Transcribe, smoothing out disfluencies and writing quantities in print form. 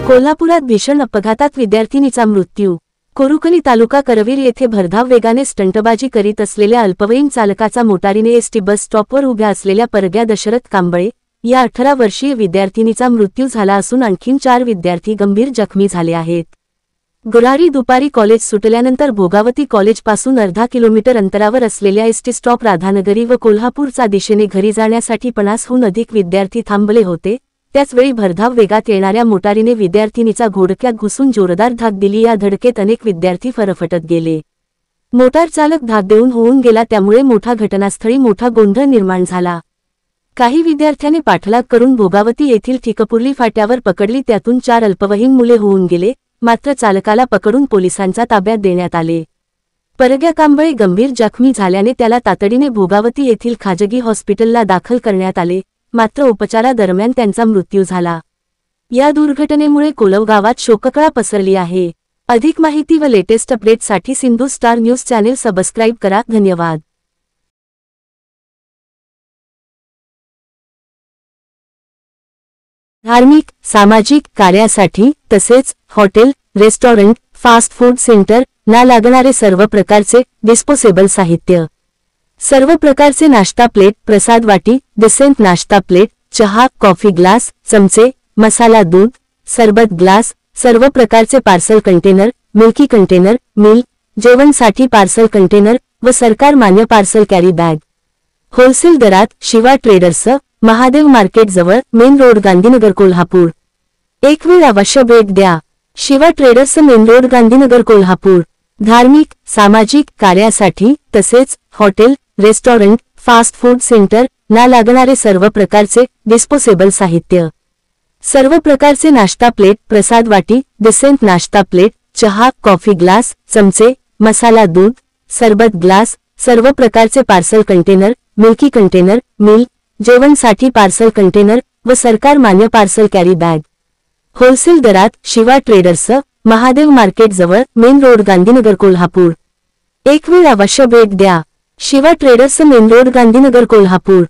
कोल्हापुरात भीषण अपघातात विद्यार्थिनीचा मृत्यू। कोरुकली तालुका करवीर येथे भरधाव वेगाने स्टंटबाजी करीत असलेल्या अल्पवयीन चालकाचा मोटारीने एसटी बस स्टॉपवर उभ्या असलेल्या परग्या दशरथ कांबळे या 18 वर्षीय विद्यार्थिनीचा मृत्यू झाला असून आणखीन 4 विद्यार्थी गंभीर जखमी झाले आहेत। गुरुवारी दुपारी कॉलेज सुटल्यानंतर भोगावती कॉलेजपासून अर्धा किलोमीटर अंतरावर असलेल्या एसटी स्टॉप राधानगरी व कोल्हापूरचा दिशेने घरी जाण्यासाठी 50हून अधिक विद्यार्थी थांबले होते। त्याचवेळी भरधाव वेगात येणाऱ्या मोटारीने विद्यार्थिनीचा घोडक्यात घुसून जोरदार धाक दिली। या धडकेत अनेक विद्यार्थी फरफटत गेले। मोटार चालक धाक देऊन होऊन गेला, त्यामुळे घटनास्थळी मोठा गोंधळ निर्माण झाला। काही विद्यार्थ्यांनी पाठलाग करून भोगावती येथील ठिकपुर्ली फाट्यावर पकडली, त्यातून 4 अल्पवयीन मुले होऊन गेले, मात्र चालकाला पकडून पोलिसांच्या ताब्यात देण्यात आले। परग्या कांबळे गंभीर जखमी झाल्याने त्याला तातडीने भोगावती येथील खाजगी हॉस्पिटलला दाखल करण्यात आले, मात्र उपचारादरम्यान त्यांचा मृत्यू झाला। या दुर्घटनेमुळे कोलव गावात शोककळा पसरली आहे। अधिक माहिती व लेटेस्ट अपडेटसाठी Sindhu star news channel subscribe करा। धन्यवाद। धार्मिक सामाजिक कार्यासाठी तसेच hotel, restaurant, fast food centre ना लागणारे सर्व प्रकारचे डिस्पोजेबल साहित्य, सर्व प्रकारचे नाश्ता प्लेट, प्रसाद वाटी, डिसेंट नाश्ता प्लेट, चहा, कॉफी ग्लास, चमचे, मसाला दूध, सरबत ग्लास, सर्व प्रकारचे पार्सल कंटेनर, मिल्की कंटेनर, मिल जेवणसाठी पार्सल कंटेनर व सरकार मान्य पार्सल कॅरी बॅग होलसेल दरात शिवा ट्रेडर्स, महादेव मार्केट जवळ, मेन रोड, गांधीनगर, कोल्हापूर। एक वेळ अवश्य भेट द्या। Shiva traders, main road, Gandhinagar, Kolhapur. धार्मिक सामाजिक कार्यासाठी तसेच hotel, restaurant, fast food centre ना लागणारे सर्व प्रकारचे डिस्पोजेबल साहित्य, सर्व प्रकारचे नाश्ता प्लेट, प्रसाद वाटी, डिसेंट नाश्ता प्लेट, चहा, कॉफी ग्लास, चमचे, मसाला दूध, सरबत ग्लास, सर्व प्रकारचे पार्सल कंटेनर, मिल्की कंटेनर, मिल जेवणसाठी पार्सल कंटेनर व सरकार मान्य पार्सल कॅरी बॅग होलसेल दरात शिवा ट्रेडर्स, महादेव मार्केट जवळ, मेन रोड, गांधीनगर, कोल्हापूर। एक वेळ अवश्य भेट द्या। Shiva traders, main road, Gandhinagar, Kolhapur.